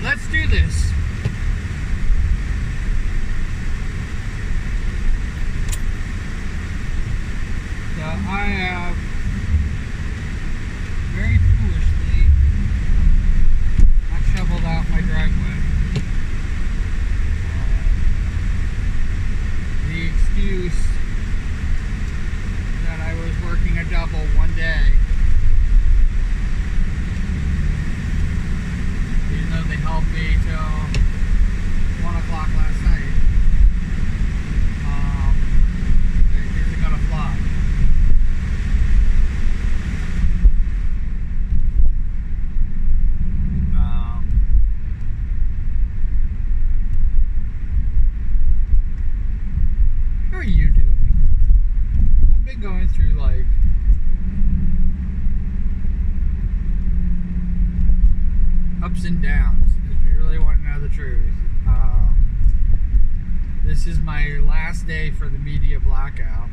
let's do this. So I have very foolishly not shoveled out my driveway. The excuse that I was working a double one day, even though they helped me till 1 o'clock last night, it isn't gonna fly. How are you doing? I've been going through like ups and downs, if you really want to know the truth. This is my last day for the media blackout.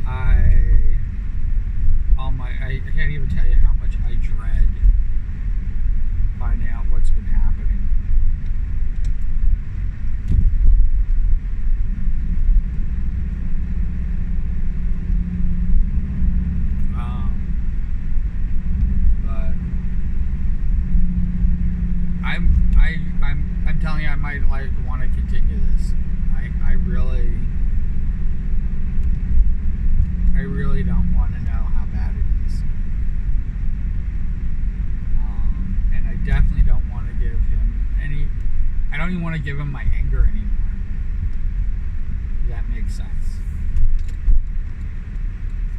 I can't even tell you how much I dread finding out what's been happening. I'm telling you, I might like want to continue this. I really don't want to know how bad it is. And I definitely don't want to give him I don't even want to give him my anger anymore. If that makes sense.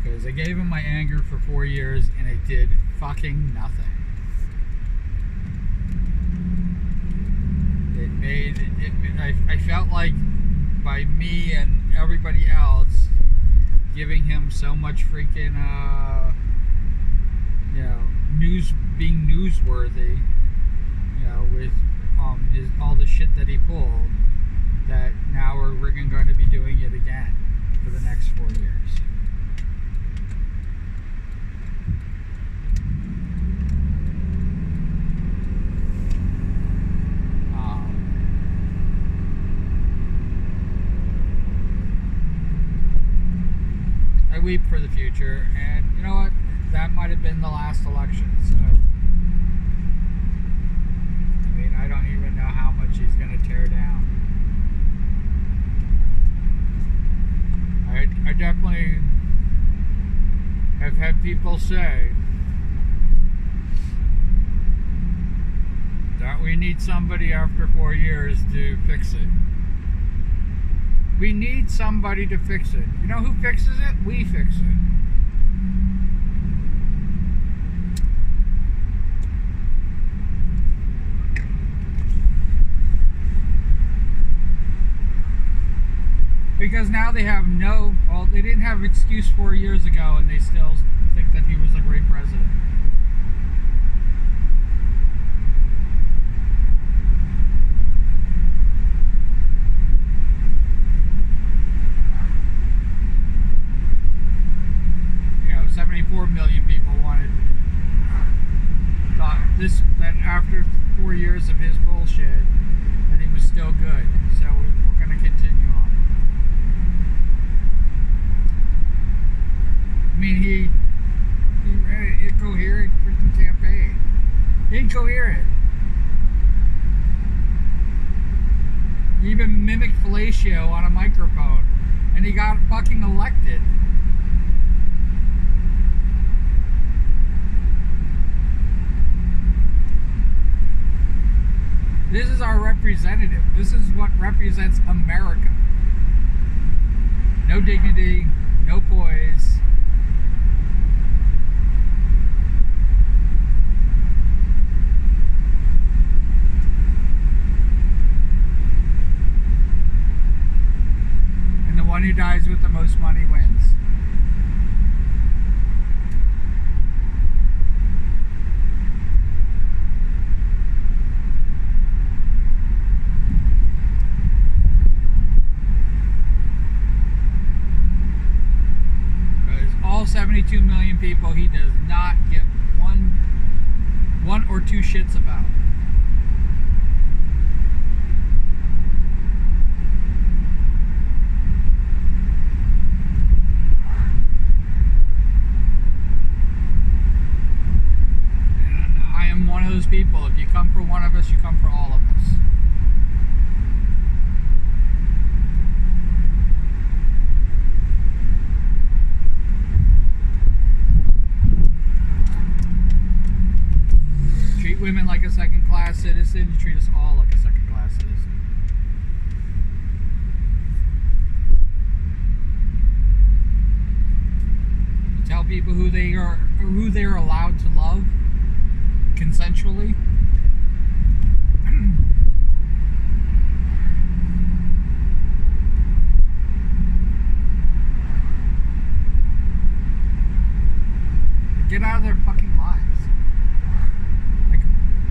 Because I gave him my anger for 4 years and it did fucking nothing. I felt like by me and everybody else giving him so much freaking being newsworthy, with all the shit that he pulled, that now we're going to be doing it again for the next 4 years. I weep for the future, and you know what? That might have been the last election, so I mean, I don't even know how much he's going to tear down. I definitely have had people say that we need somebody after 4 years to fix it. We need somebody to fix it. You know who fixes it? We fix it. Because now they have they didn't have an excuse 4 years ago, and they still think that he was a great president. You know, 74 million people thought that after 4 years of his bullshit, that he was still good. So we're going to continue on. I mean, he ran an incoherent freaking campaign. Incoherent. He even mimicked fellatio on a microphone, and he got fucking elected. This is our representative. This is what represents America. No dignity, no poise. And the one who dies with the most money wins. All 72 million people, he does not give one or two shits about. And I am one of those people. If you come for one of us, you come for all of us. Treat women like a second-class citizen. You treat us all like a second-class citizen. You tell people who they're allowed to love consensually. Get out of their fucking lives.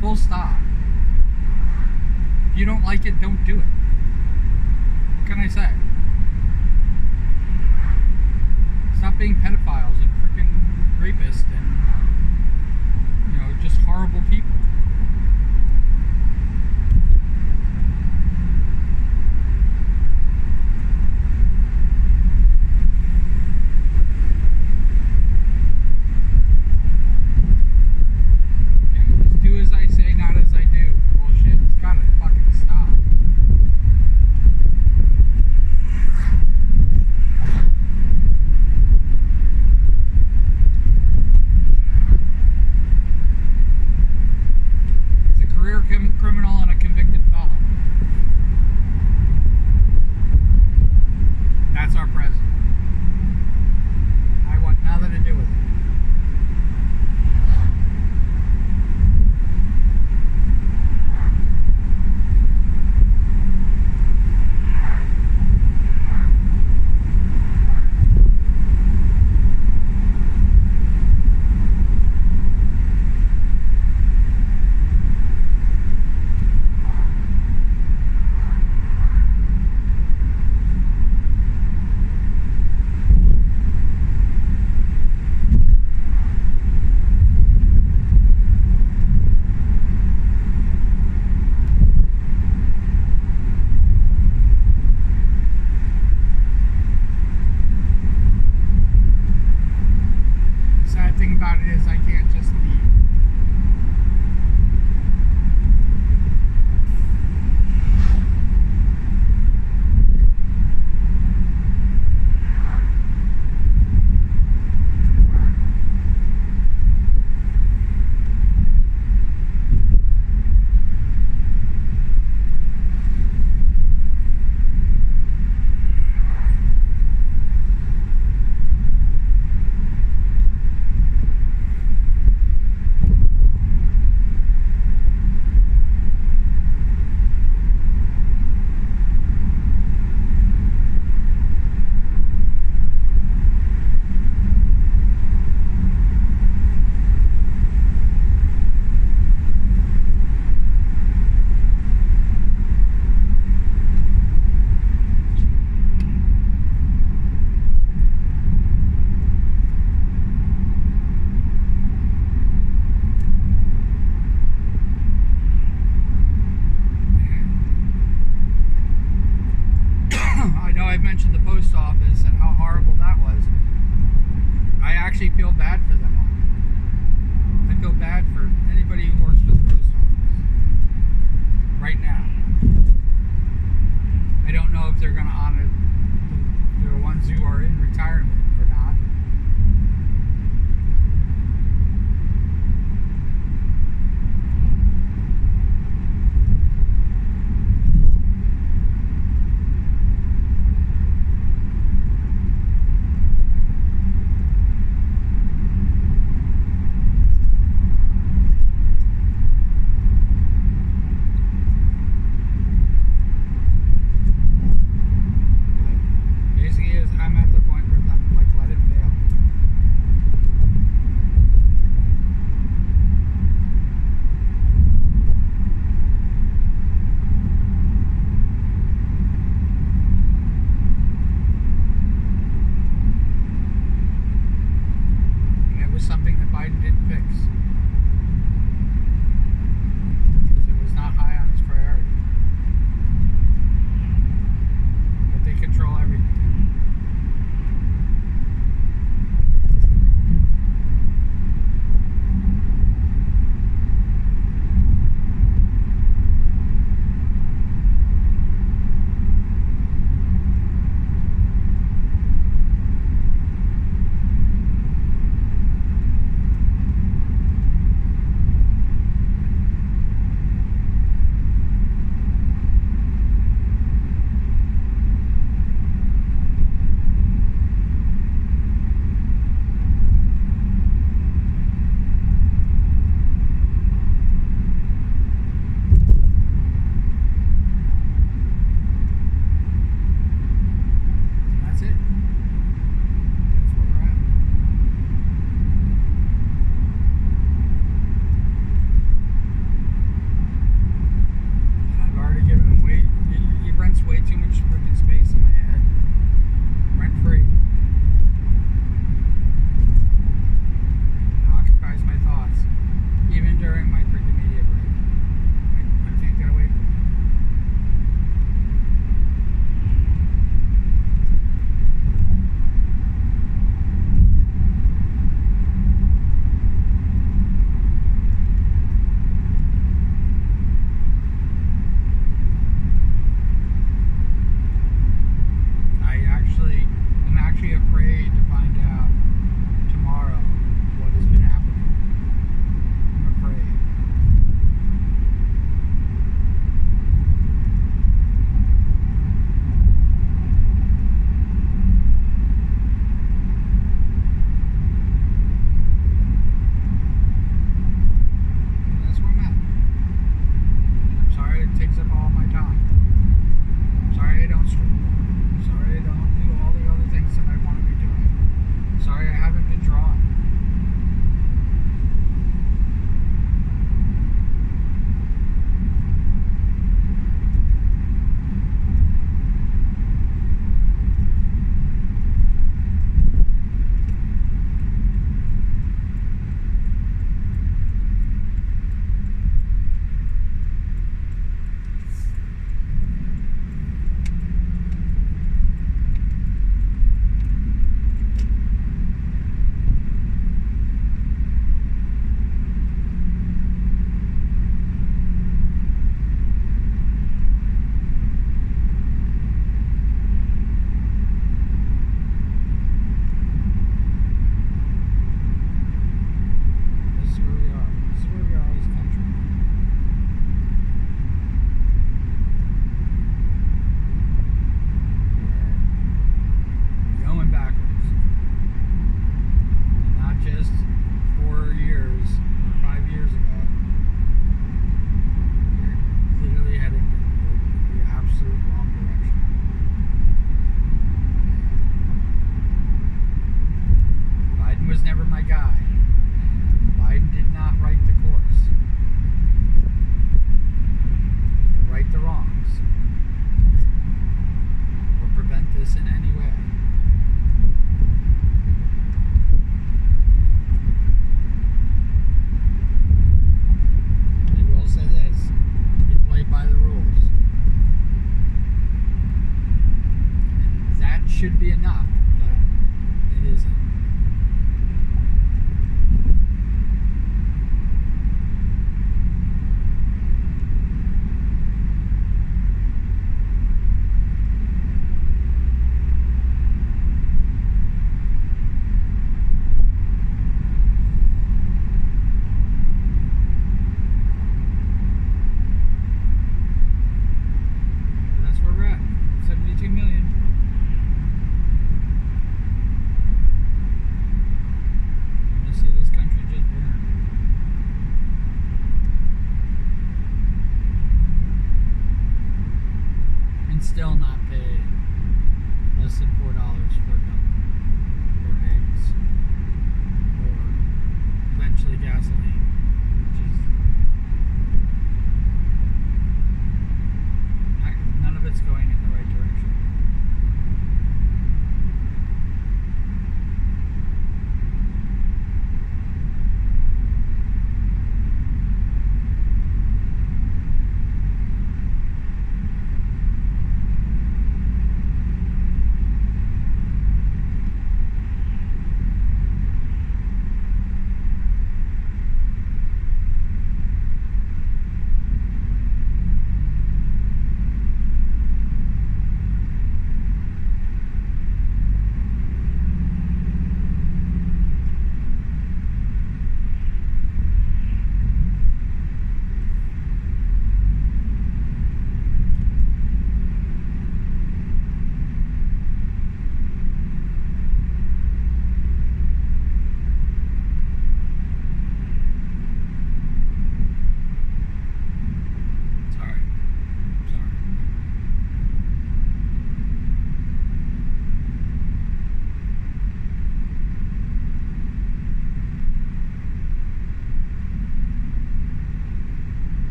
Full stop. If you don't like it, don't do it. What can I say? Stop being pedophiles and freaking rapists and, you know, just horrible people.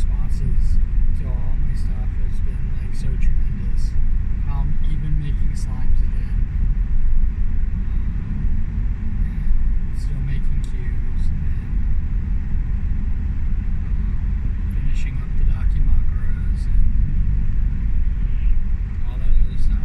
responses to all my stuff has been like so tremendous. Even making slimes again, and still making cues, and finishing up the Dakimakuras and all that other stuff.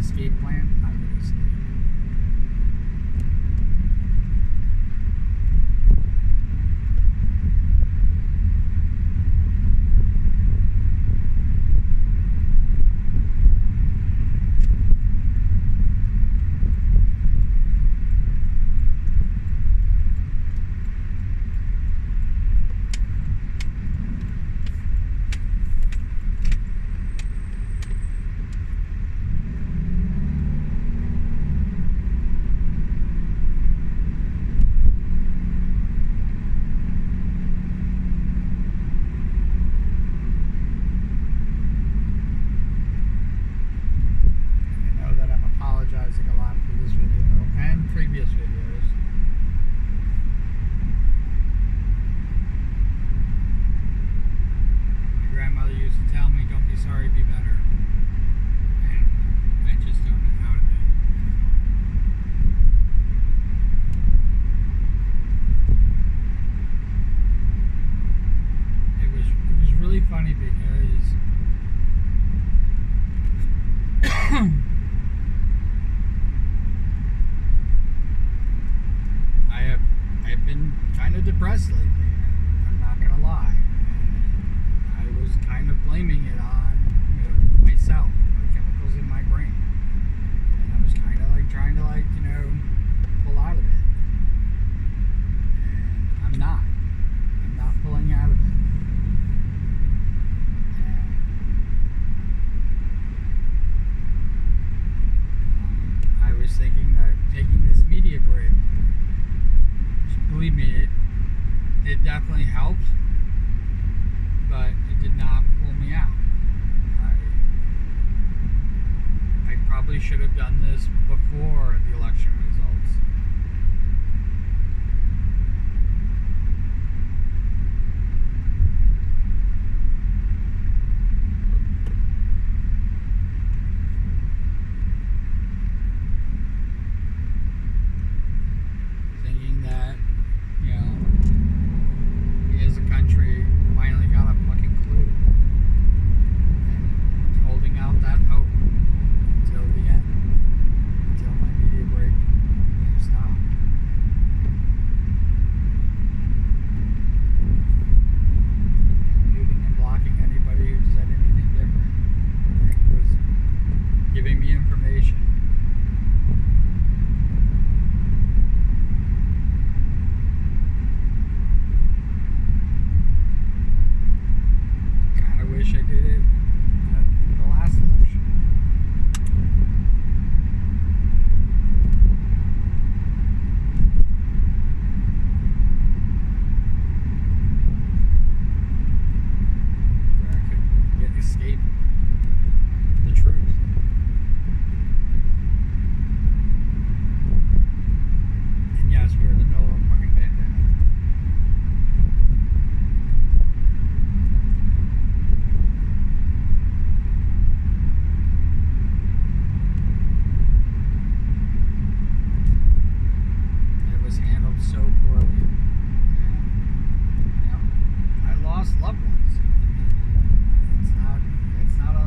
escape plan, I would escape. A lot for this video and previous videos. My grandmother used to tell me, "Don't be sorry, be better." And I just don't know how to be anymore. It was really funny because I've been kind of depressed lately. I'm not gonna lie. And I was kind of blaming it on, myself, the chemicals in my brain, and I was kind of like trying to pull out of it. And I'm not pulling out of it. And I was thinking that taking this media break, believe me, it definitely helped, but it did not pull me out. I probably should have done this before the election results. Thinking that we as a country finally got a fucking clue, and holding out that hope until the end, until my media break stopped. And muting and blocking anybody who said anything different. It was giving me information. Wish I did it in the last election. Where I could escape the truth. And yes, we're in the middle of a fucking pandemic. Handled so poorly, and I lost loved ones. It's not a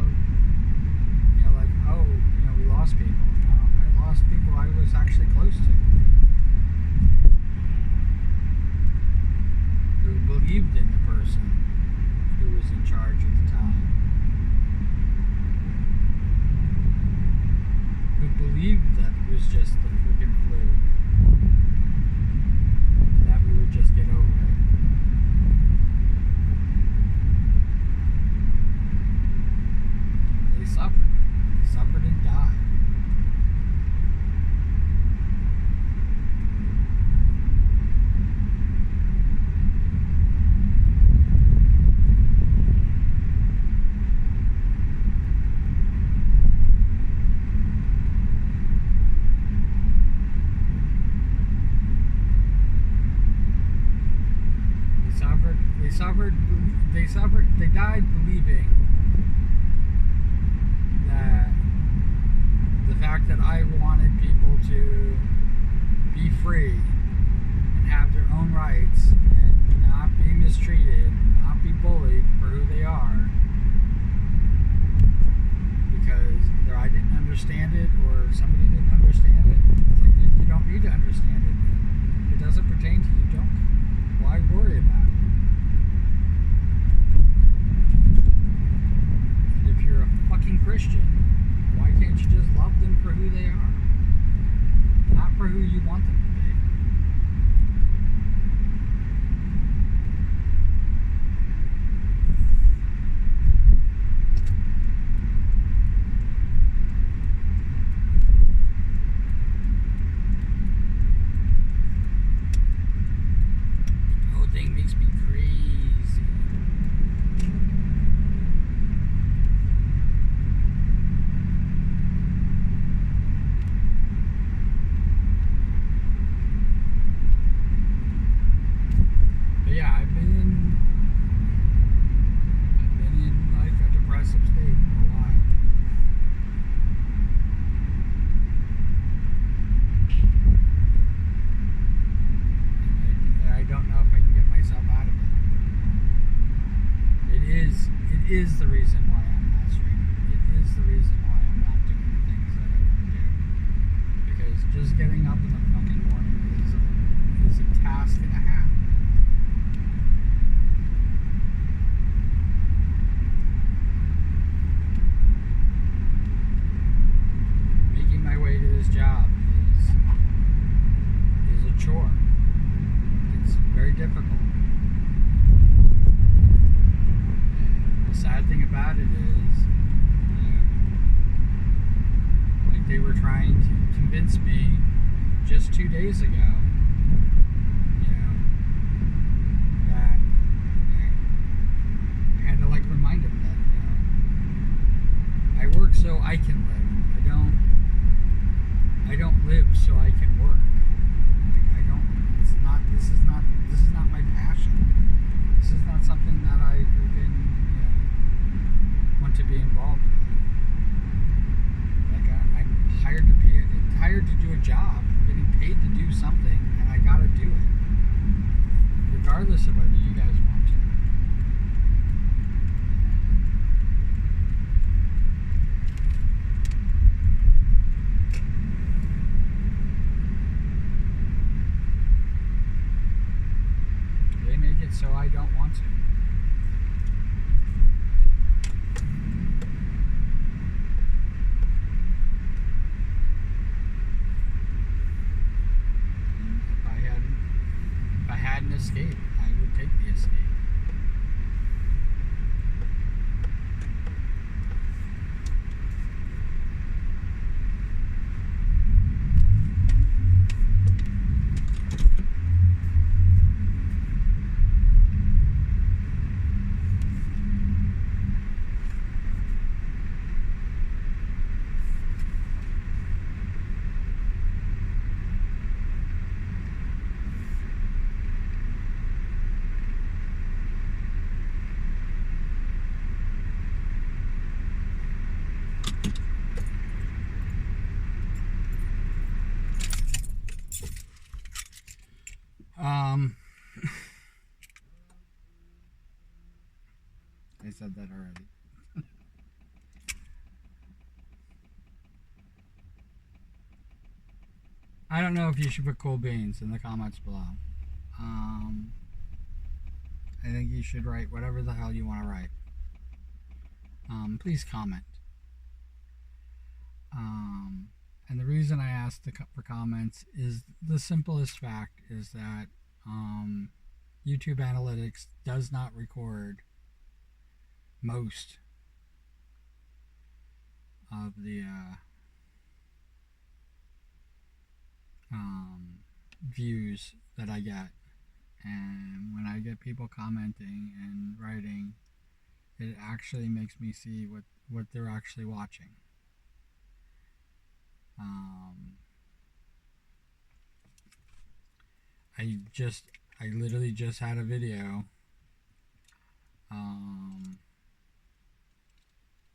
we lost people. No, I lost people I was actually close to, who believed in the person who was in charge at the time, who believed that it was just the freaking flu. That we would just get over it. They suffered. They suffered and died. They died believing that the fact that I wanted people to be free and have their own rights and not be mistreated, and not be bullied for who they are, because either I didn't understand it somebody didn't understand it, it's like you don't need to understand it. If it doesn't pertain to you, don't. Why worry about it? And if you're a fucking Christian, why can't you just love them for who they are? Not for who you want them to be. The whole thing makes me crazy. But yeah, I've been in like a depressive state for a while. And I don't know if I can get myself out of it. It is the reason why I'm not streaming. It is the reason why I'm not doing the things that I want to do. Because just getting up in the fucking morning is a task and a half. Making my way to this job is a chore. It's very difficult. And the sad thing about it is, like they were trying to convince me just 2 days ago, that I had to like remind them that, I work so I can live. I don't live so I can work. This is not my passion. This is not something that I freaking, want to be involved with. Like I'm hired to do a job, I'm getting paid to do something, and I gotta do it. Regardless of whether you guys want to. Make it so I don't want to. If I had an escape, I would take the escape. I said that already. I don't know if you should put cool beans in the comments below. I think you should write whatever the hell you want to write. Please comment. And the reason I asked for comments is the simplest fact is that YouTube Analytics does not record most of the views that I get, and when I get people commenting and writing, it actually makes me see what they're actually watching. I literally just had a video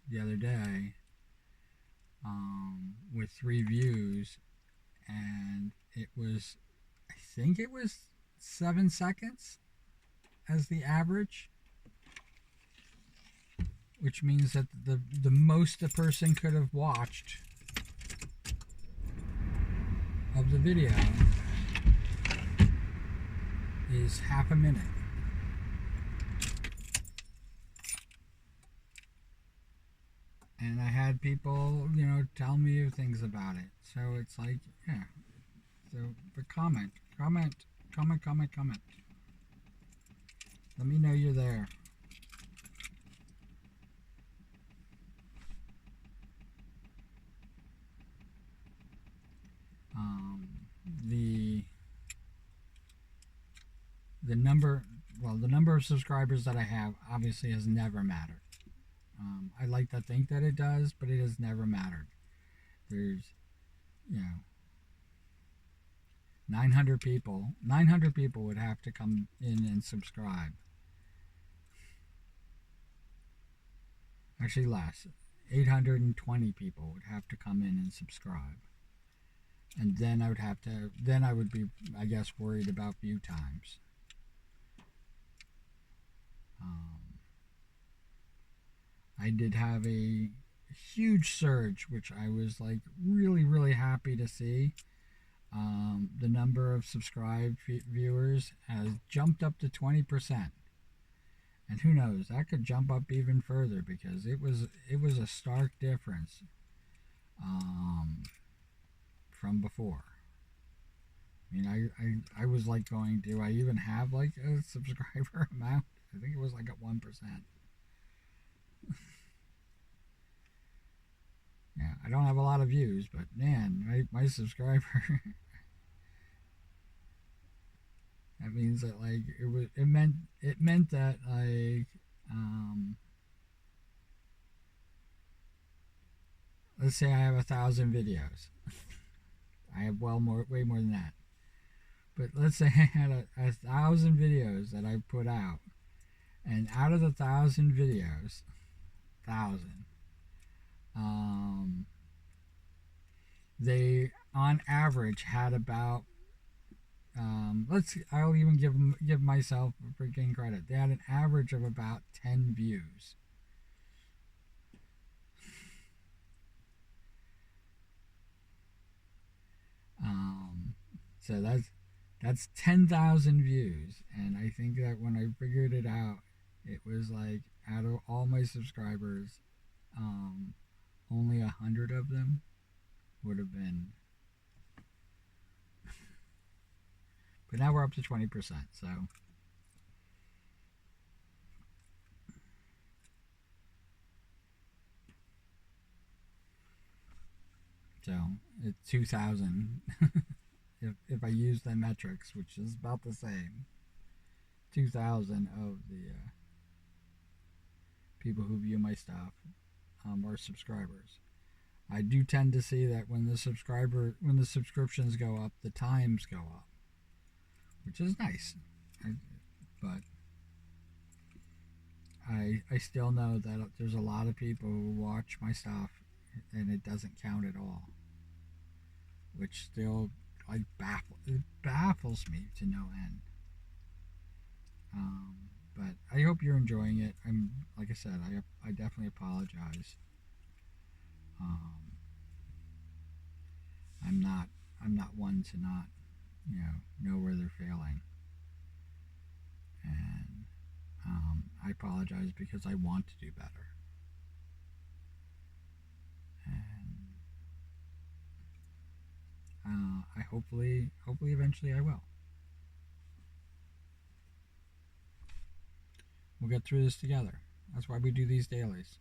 the other day with 3 views, and I think it was 7 seconds as the average, which means that the most a person could have watched of the video is half a minute. And I had people, tell me things about it. So it's like, yeah. So, but comment. Let me know you're there. Um, the the number, the number of subscribers that I have obviously has never mattered. I like to think that it does, but it has never mattered. There's, you know, 900 people would have to come in and subscribe. Actually, less. 820 people would have to come in and subscribe. And then I would be, I guess, worried about view times. I did have a huge surge, which I was like really, really happy to see. The number of subscribed viewers has jumped up to 20%. And who knows, that could jump up even further because it was a stark difference from before. I mean, I was like going, do I even have like a subscriber amount? I think it was like at 1%. Yeah, I don't have a lot of views, but man, my subscriber. That means that like it meant that like let's say I have 1,000 videos. I have way more than that. But let's say I had a 1,000 videos that I put out, and out of the 1,000 videos, 1,000, um, they on average had about I'll even give myself freaking credit. They had an average of about 10 views. Um, so that's 10,000 views, and I think that when I figured it out, it was like out of all my subscribers, um, only 100 of them would have been. But now we're up to 20%. So it's 2,000 if I use the metrics, which is about the same. 2,000 of the people who view my stuff are subscribers. I do tend to see that when the subscriptions go up, the times go up, which is nice. But I still know that there's a lot of people who watch my stuff and it doesn't count at all, which still like baffles me to no end. But I hope you're enjoying it. Like I said, I definitely apologize. Um, I'm not one to not know where they're failing, and I apologize because I want to do better, and I hopefully eventually I will. We'll get through this together. That's why we do these dailies.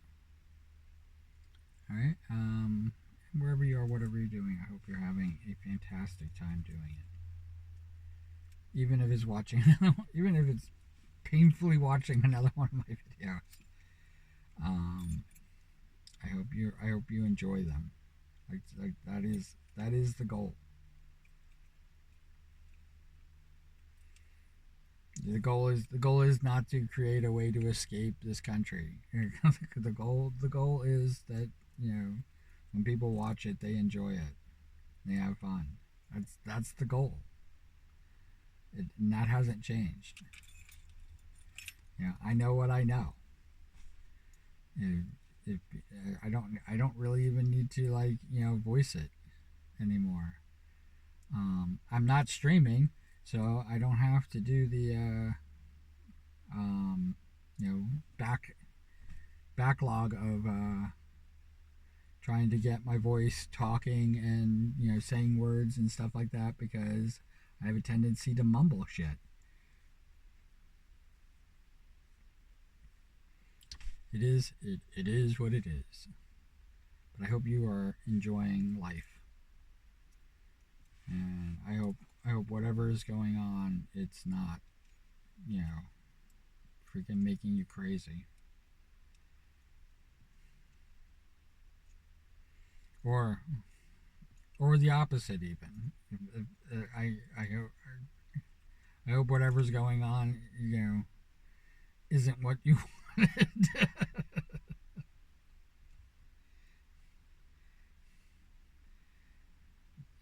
All right. Wherever you are, whatever you're doing, I hope you're having a fantastic time doing it. Even if it's even if it's painfully watching another one of my videos. I hope you enjoy them. Like that is the goal. The goal is not to create a way to escape this country. The goal is that when people watch it, they enjoy it, they have fun. That's the goal. And that hasn't changed. I know what I know. If I don't really even need to voice it anymore. I'm not streaming, so I don't have to do the you know, backlog of trying to get my voice talking and, you know, saying words and stuff like that, because I have a tendency to mumble shit. It is what it is. But I hope you are enjoying life, and I hope whatever is going on, it's not, you know, freaking making you crazy. Or the opposite even. I hope whatever's going on, you know, isn't what you wanted.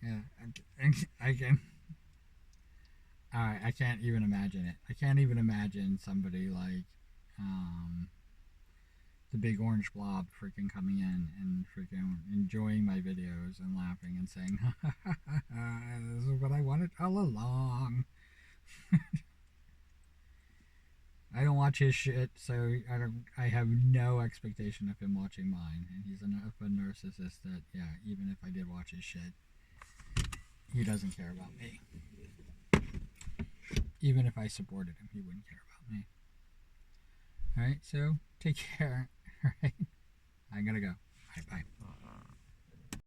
Yeah, I can. I can't even imagine it. I can't even imagine somebody like um, the big orange blob freaking coming in and freaking enjoying my videos and laughing and saying, "This is what I wanted all along." I don't watch his shit, so I don't. I have no expectation of him watching mine, and he's enough of a narcissist that, yeah, even if I did watch his shit, he doesn't care about me. Even if I supported him, he wouldn't care about me. All right, so take care. All right, I gotta go. Bye bye.